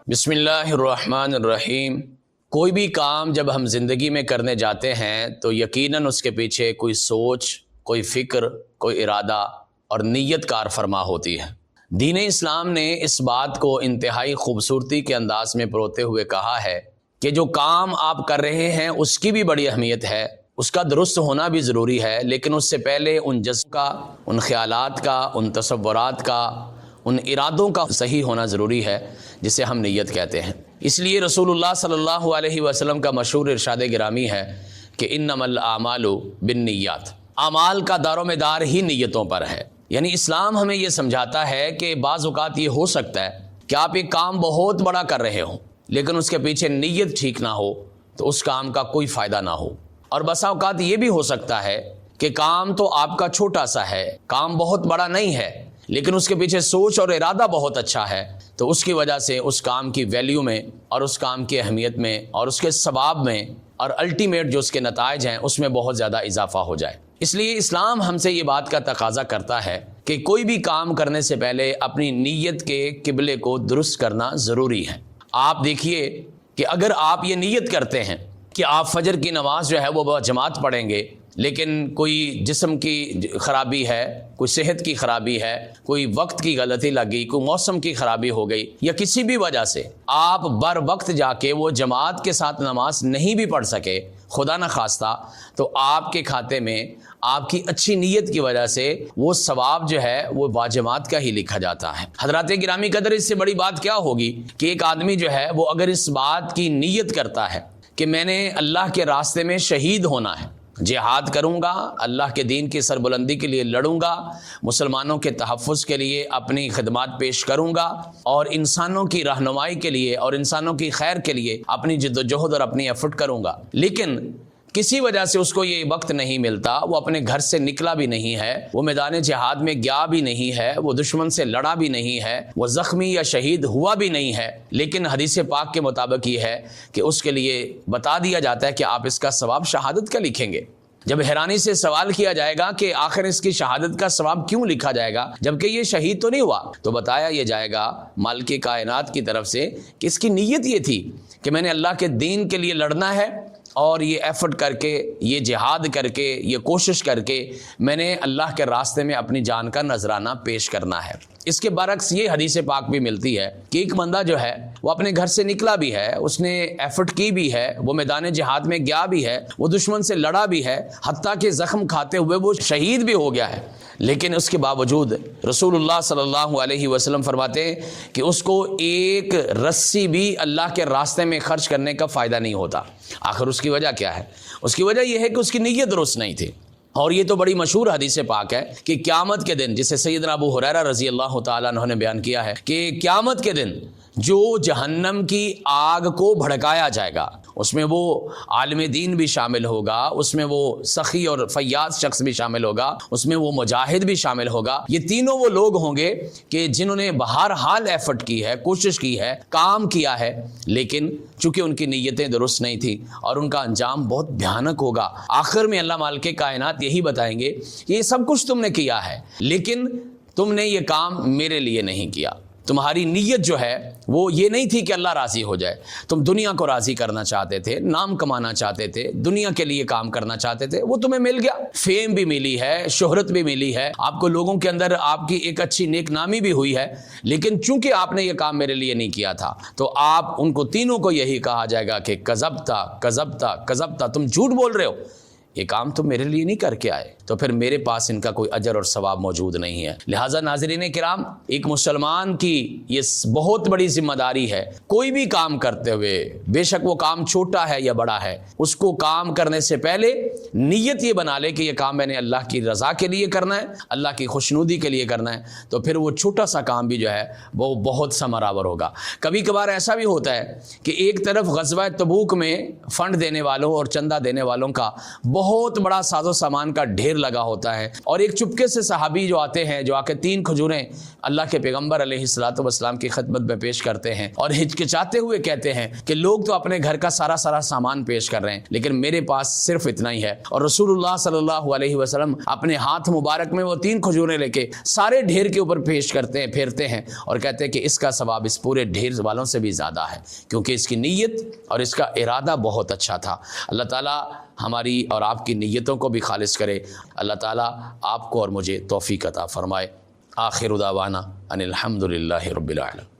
بسم اللہ الرحمن الرحیم۔ کوئی بھی کام جب ہم زندگی میں کرنے جاتے ہیں تو یقیناً اس کے پیچھے کوئی سوچ، کوئی فکر، کوئی ارادہ اور نیت کار فرما ہوتی ہے۔ دین اسلام نے اس بات کو انتہائی خوبصورتی کے انداز میں پروتے ہوئے کہا ہے کہ جو کام آپ کر رہے ہیں اس کی بھی بڑی اہمیت ہے، اس کا درست ہونا بھی ضروری ہے، لیکن اس سے پہلے ان جذب کا، ان خیالات کا، ان تصورات کا، ان ارادوں کا صحیح ہونا ضروری ہے جسے ہم نیت کہتے ہیں۔ اس لیے رسول اللہ صلی اللہ علیہ وسلم کا مشہور ارشاد گرامی ہے کہ انما الاعمال بالنیات، اعمال کا دار و مدار ہی نیتوں پر ہے۔ یعنی اسلام ہمیں یہ سمجھاتا ہے کہ بعض اوقات یہ ہو سکتا ہے کہ آپ ایک کام بہت بڑا کر رہے ہوں لیکن اس کے پیچھے نیت ٹھیک نہ ہو تو اس کام کا کوئی فائدہ نہ ہو، اور بسا اوقات یہ بھی ہو سکتا ہے کہ کام تو آپ کا چھوٹا سا ہے، کام بہت بڑا نہیں ہے، لیکن اس کے پیچھے سوچ اور ارادہ بہت اچھا ہے، تو اس کی وجہ سے اس کام کی ویلیو میں اور اس کام کی اہمیت میں اور اس کے ثواب میں اور الٹیمیٹ جو اس کے نتائج ہیں اس میں بہت زیادہ اضافہ ہو جائے۔ اس لیے اسلام ہم سے یہ بات کا تقاضا کرتا ہے کہ کوئی بھی کام کرنے سے پہلے اپنی نیت کے قبلے کو درست کرنا ضروری ہے۔ آپ دیکھیے کہ اگر آپ یہ نیت کرتے ہیں کہ آپ فجر کی نماز جو ہے وہ جماعت پڑھیں گے، لیکن کوئی جسم کی خرابی ہے، کوئی صحت کی خرابی ہے، کوئی وقت کی غلطی لگ گئی، کوئی موسم کی خرابی ہو گئی، یا کسی بھی وجہ سے آپ بر وقت جا کے وہ جماعت کے ساتھ نماز نہیں بھی پڑھ سکے، خدا نہ خواستہ، تو آپ کے کھاتے میں آپ کی اچھی نیت کی وجہ سے وہ ثواب جو ہے وہ باجماعت کا ہی لکھا جاتا ہے۔ حضرات گرامی قدر، اس سے بڑی بات کیا ہوگی کہ ایک آدمی جو ہے وہ اگر اس بات کی نیت کرتا ہے کہ میں نے اللہ کے راستے میں شہید ہونا ہے، جہاد کروں گا، اللہ کے دین کی سربلندی کے لیے لڑوں گا، مسلمانوں کے تحفظ کے لیے اپنی خدمات پیش کروں گا، اور انسانوں کی رہنمائی کے لیے اور انسانوں کی خیر کے لیے اپنی جد و جہد اور اپنی ایفرٹ کروں گا، لیکن کسی وجہ سے اس کو یہ وقت نہیں ملتا، وہ اپنے گھر سے نکلا بھی نہیں ہے، وہ میدان جہاد میں گیا بھی نہیں ہے، وہ دشمن سے لڑا بھی نہیں ہے، وہ زخمی یا شہید ہوا بھی نہیں ہے، لیکن حدیث پاک کے مطابق یہ ہے کہ اس کے لیے بتا دیا جاتا ہے کہ آپ اس کا ثواب شہادت کا لکھیں گے۔ جب حیرانی سے سوال کیا جائے گا کہ آخر اس کی شہادت کا ثواب کیوں لکھا جائے گا جبکہ یہ شہید تو نہیں ہوا، تو بتایا یہ جائے گا مالک کائنات کی طرف سے کہ اس کی نیت یہ تھی کہ میں نے اللہ کے دین کے لیے لڑنا ہے، اور یہ ایفرٹ کر کے، یہ جہاد کر کے، یہ کوشش کر کے میں نے اللہ کے راستے میں اپنی جان کا نذرانہ پیش کرنا ہے۔ اس کے برعکس یہ حدیث پاک بھی ملتی ہے کہ ایک بندہ جو ہے وہ اپنے گھر سے نکلا بھی ہے، اس نے ایفرٹ کی بھی ہے، وہ میدان جہاد میں گیا بھی ہے، وہ دشمن سے لڑا بھی ہے، حتیٰ کہ زخم کھاتے ہوئے وہ شہید بھی ہو گیا ہے، لیکن اس کے باوجود رسول اللہ صلی اللہ علیہ وسلم فرماتے ہیں کہ اس کو ایک رسی بھی اللہ کے راستے میں خرچ کرنے کا فائدہ نہیں ہوتا۔ آخر اس کی وجہ کیا ہے؟ اس کی وجہ یہ ہے کہ اس کی نیت درست نہیں تھی۔ اور یہ تو بڑی مشہور حدیث پاک ہے کہ قیامت کے دن، جسے سیدنا ابو ہریرہ رضی اللہ تعالیٰ عنہ نے بیان کیا ہے کہ قیامت کے دن جو جہنم کی آگ کو بھڑکایا جائے گا، اس میں وہ عالم دین بھی شامل ہوگا، اس میں وہ سخی اور فیاض شخص بھی شامل ہوگا، اس میں وہ مجاہد بھی شامل ہوگا، یہ تینوں وہ لوگ ہوں گے کہ جنہوں نے بہرحال ایفرٹ کی ہے، کوشش کی ہے، کام کیا ہے، لیکن چونکہ ان کی نیتیں درست نہیں تھی اور ان کا انجام بہت بھیانک ہوگا۔ آخر میں اللہ مالک کائنات یہی بتائیں گے یہ سب کچھ تم نے کیا ہے لیکن تم نے یہ کام میرے لیے نہیں کیا، تمہاری نیت جو ہے وہ یہ نہیں تھی کہ اللہ راضی ہو جائے، تم دنیا کو راضی کرنا چاہتے تھے، نام کمانا چاہتے تھے، دنیا کے لیے کام کرنا چاہتے تھے، وہ تمہیں مل گیا، فیم بھی ملی ہے، شہرت بھی ملی ہے، آپ کو لوگوں کے اندر آپ کی ایک اچھی نیک نامی بھی ہوئی ہے، لیکن چونکہ آپ نے یہ کام میرے لیے نہیں کیا تھا تو آپ ان کو تینوں کو یہی کہا جائے گا کہ کذبتا کذبتا کذبتا، تم جھوٹ بول رہے ہو، یہ کام تو میرے لیے نہیں کر کے آئے، تو پھر میرے پاس ان کا کوئی اجر اور ثواب موجود نہیں ہے۔ لہٰذا ناظرین کرام، ایک مسلمان کی یہ بہت بڑی ذمہ داری ہے، کوئی بھی کام کرتے ہوئے، بے شک وہ کام چھوٹا ہے یا بڑا ہے، اس کو کام کرنے سے پہلے نیت یہ بنا لے کہ یہ کام میں نے اللہ کی رضا کے لیے کرنا ہے، اللہ کی خوشنودی کے لیے کرنا ہے، تو پھر وہ چھوٹا سا کام بھی جو ہے وہ بہت ثمرآور ہوگا۔ کبھی کبھار ایسا بھی ہوتا ہے کہ ایک طرف غزوہ تبوک میں فنڈ دینے والوں اور چندہ دینے والوں کا بہت بڑا ساز و سامان کا ڈھیر ڈھیر لگا ہوتا ہے، اور ایک چپکے سے صحابی جو آتے ہیں، جو آ کے 3 کھجوریں اللہ کے پیغمبر علیہ الصلوۃ والسلام کی خدمت میں پیش کرتے ہیں اور ہچکچاتے ہوئے کہتے ہیں کہ لوگ تو اپنے گھر کا سارا سامان پیش کر رہے ہیں لیکن میرے پاس صرف اتنا ہی ہے، اور رسول اللہ صلی اللہ علیہ وسلم اپنے ہاتھ مبارک میں وہ 3 کھجوریں لے کے سارے ڈھیر کے اوپر پیش کرتے ہیں، پھیرتے ہیں اور کہتے ہیں کہ اس کا ثواب اس پورے ڈھیر والوں سے بھی زیادہ ہے، کیونکہ اس کی نیت اور اس کا ارادہ بہت اچھا تھا۔ اللہ تعالیٰ ہماری اور آپ کی نیتوں کو بھی خالص کرے۔ اللہ تعالیٰ آپ کو اور مجھے توفیق عطا فرمائے۔ آخر دعوانا ان الحمد للہ رب العالمین۔